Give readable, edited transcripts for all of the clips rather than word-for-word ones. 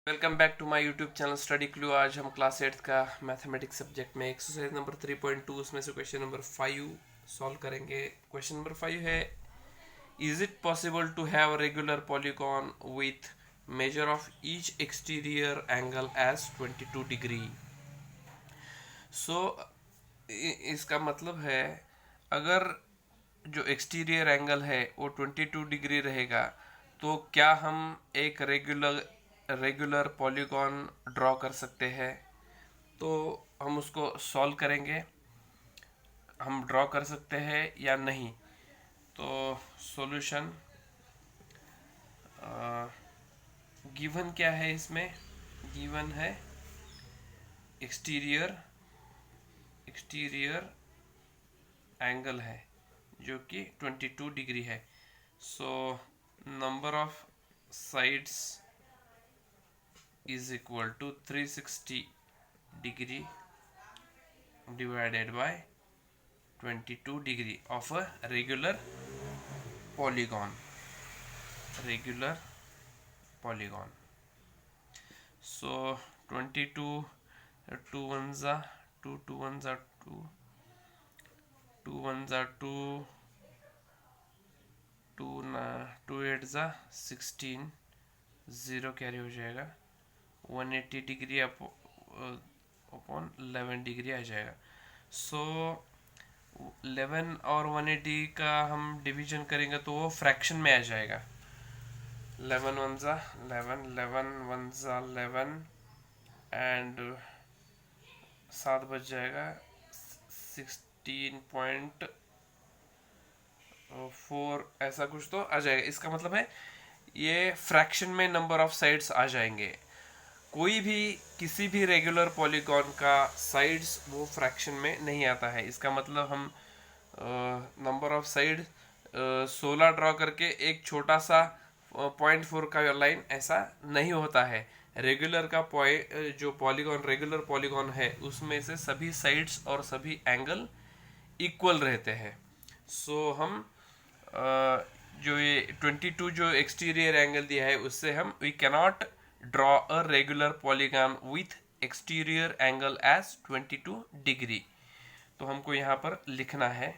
Welcome back to my YouTube channel study clue. आज हम class 8 का मैथमेटिक्स सब्जेक्ट में एक्सरसाइज नंबर 3.2 उसमें से क्वेश्चन नंबर 5 सॉल्व करेंगे। क्वेश्चन नंबर 5 है, is it possible to have regular polygon with measure of each exterior angle as 22 degree. So इसका मतलब है, अगर जो एक्सटीरियर एंगल है वो 22 डिग्री रहेगा तो क्या हम एक रेगुलर पॉलीगॉन ड्रॉ कर सकते हैं। तो हम उसको सॉल्व करेंगे, हम ड्रॉ कर सकते हैं या नहीं। तो सॉल्यूशन गिवन क्या है, इसमें गिवन है एक्सटीरियर एंगल है जो कि 22 डिग्री है। So number of sides is equal to 360 degree divided by 22 degree of a regular polygon. So 22, 2 ones are 2, 2 ones are 2, 2 ones are 2, 2 8s are 16, 0 carry हो जाएगा, 180 डिग्री अपॉन 11 डिग्री आ जाएगा। सो 11 और 180 का हम डिवीजन करेंगे तो वो फ्रैक्शन में आ जाएगा। 11 1 11, 11 1 11 एंड 7 बच जाएगा, 16.4 ऐसा कुछ तो आ जाएगा। इसका मतलब है ये फ्रैक्शन में नंबर ऑफ साइड्स आ जाएंगे। कोई भी किसी भी रेगुलर पॉलीगॉन का साइड्स वो फ्रैक्शन में नहीं आता है। इसका मतलब हम नंबर ऑफ साइड 16 ड्रॉ करके एक छोटा सा 0.4 का लाइन, ऐसा नहीं होता है। रेगुलर का जो पॉलीगॉन रेगुलर पॉलीगॉन है उसमें से सभी साइड्स और सभी एंगल इक्वल रहते हैं। सो हम जो ये 22 जो एक्सटीरियर एंगल दिया है उससे हम we cannot draw a regular polygon with exterior angle as 22 degree. तो हमको यहाँ पर लिखना है,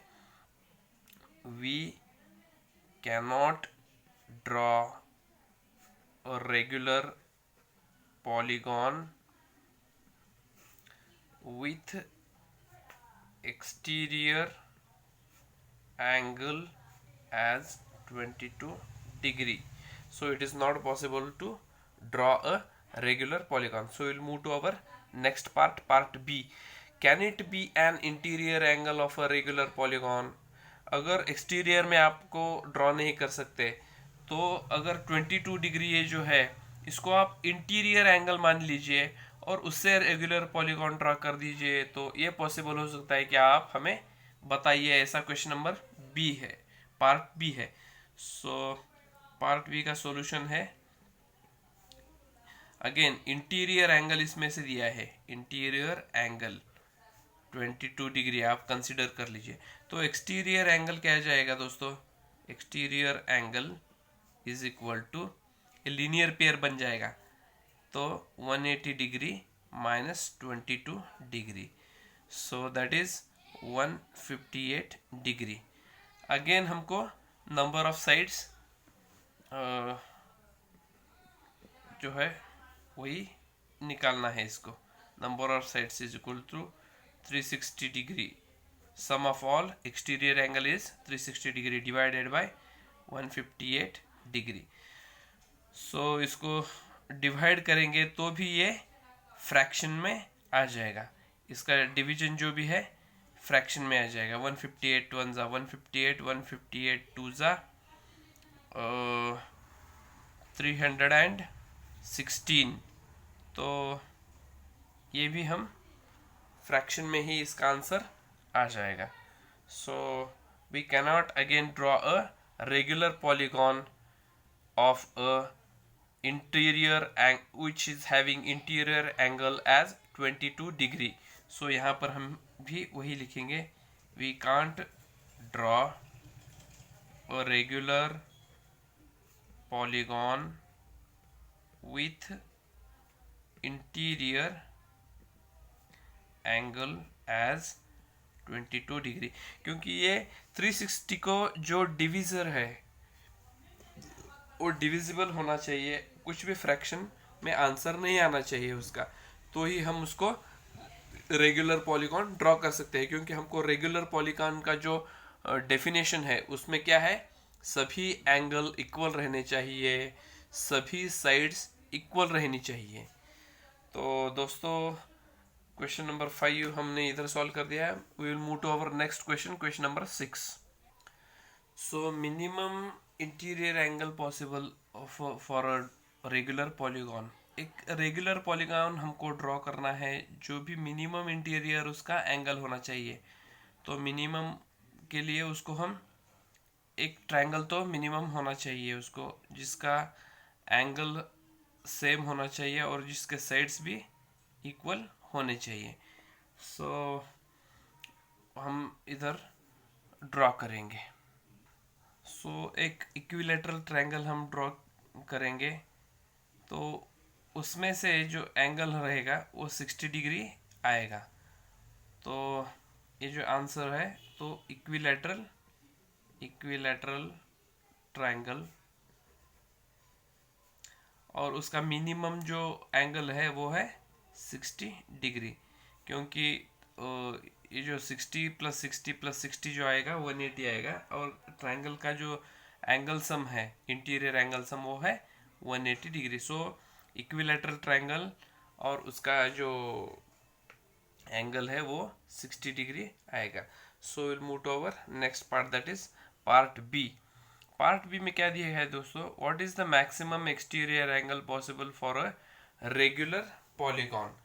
we cannot draw a regular polygon with exterior angle as 22 degree. So it is not possible to draw a regular polygon. So we'll move to our next part, part B. Can it be an interior angle of a regular polygon? अगर exterior में आपको draw नहीं कर सकते तो अगर 22 degree ये जो है इसको आप इंटीरियर एंगल मान लीजिए और उससे रेगुलर पॉलीगॉन ड्रॉ कर दीजिए, तो ये पॉसिबल हो सकता है कि आप हमें बताइए। ऐसा क्वेश्चन नंबर बी है, पार्ट बी है। सो पार्ट बी का सॉल्यूशन है, अगेन इंटीरियर एंगल इसमें से दिया है, इंटीरियर एंगल 22 डिग्री आप कंसिडर कर लीजिए। तो एक्सटीरियर एंगल क्या जाएगा दोस्तों, exterior angle is equal to linear pair बन जाएगा, तो 180 degree minus 22 degree, so that is 158 degree. Again हमको नंबर ऑफ साइड्स जो है वही निकालना है। इसको number of sides is equal to 360 degree, sum of all exterior angle is 360 degree divided by 158 degree. So इसको डिवाइड करेंगे तो भी ये फ्रैक्शन में आ जाएगा, इसका डिवीजन जो भी है फ्रैक्शन में आ जाएगा। 158 1 जा 158, 158 2 जा 316, तो ये भी हम फ्रैक्शन में ही इसका आंसर आ जाएगा। So we cannot again draw a regular polygon of a interior which is having interior angle as 22 degree. So यहाँ पर हम भी वही लिखेंगे, we can't draw a regular polygon with interior angle as 22 degree, क्योंकि ये 360 को जो डिविजर है वो डिविजिबल होना चाहिए, कुछ भी फ्रैक्शन में आंसर नहीं आना चाहिए उसका, तो ही हम उसको रेगुलर पॉलीगॉन ड्रॉ कर सकते हैं। क्योंकि हमको रेगुलर पॉलीगॉन का जो डेफिनेशन है उसमें क्या है, सभी एंगल इक्वल रहने चाहिए, सभी साइड्स इक्वल रहनी चाहिए। तो दोस्तों क्वेश्चन नंबर 5 हमने इधर सॉल्व कर दिया है। We will move to our next question, question number 6। So minimum interior angle possible for a regular polygon. एक रेगुलर पॉलीगॉन हमको ड्रॉ करना है, जो भी मिनिमम इंटीरियर उसका एंगल होना चाहिए। तो मिनिमम के लिए उसको हम एक ट्रायंगल तो मिनिमम होना चाहिए उसको, जिसका एंगल सेम होना चाहिए और जिसके साइड्स भी इक्वल होने चाहिए। सो हम इधर ड्रॉ करेंगे। सो एक इक्विलैटरल ट्रायंगल हम ड्रॉ करेंगे, तो उसमें से जो एंगल रहेगा वो 60 डिग्री आएगा। तो ये जो आंसर है, तो इक्विलैटरल ट्रायंगल, और उसका मिनिमम जो एंगल है वो है 60 डिग्री, क्योंकि ये जो 60 + 60 + 60 जो आएगा 180 आएगा, और ट्रायंगल का जो एंगल सम है, इंटीरियर एंगल सम, वो है 180 डिग्री। सो इक्विलैटरल ट्रायंगल और उसका जो एंगल है वो 60 डिग्री आएगा। So will move to our next part, that is part B. Part B में क्या दिया है दोस्तों, what is the maximum exterior angle possible for a regular polygon.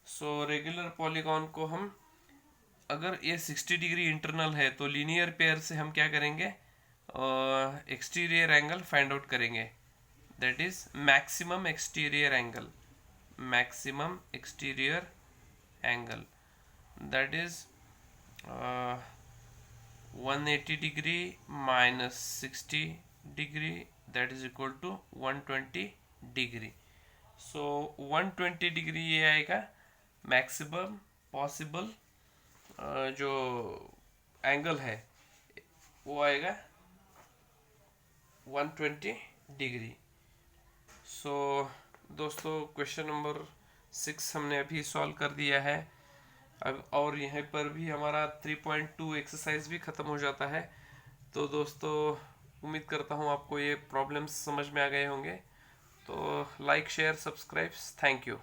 So regular polygon को हम, अगर ये 60 डिग्री इंटरनल है तो लीनियर पेयर से हम क्या करेंगे, एक्सटीरियर एंगल फाइंड आउट करेंगे, that is maximum exterior angle, that is 180 degree minus 60 degree, that is equal to 120 degree. So 120 degree ये आएगा मैक्सिमम पॉसिबल जो एंगल है वो आएगा 120 डिग्री। सो दोस्तों क्वेश्चन नंबर 6 हमने अभी सॉल्व कर दिया है अब, और यहाँ पर भी हमारा 3.2 एक्सरसाइज भी ख़त्म हो जाता है। तो दोस्तों उम्मीद करता हूँ आपको ये प्रॉब्लम्स समझ में आ गए होंगे। तो like, share, subscribe, thank you.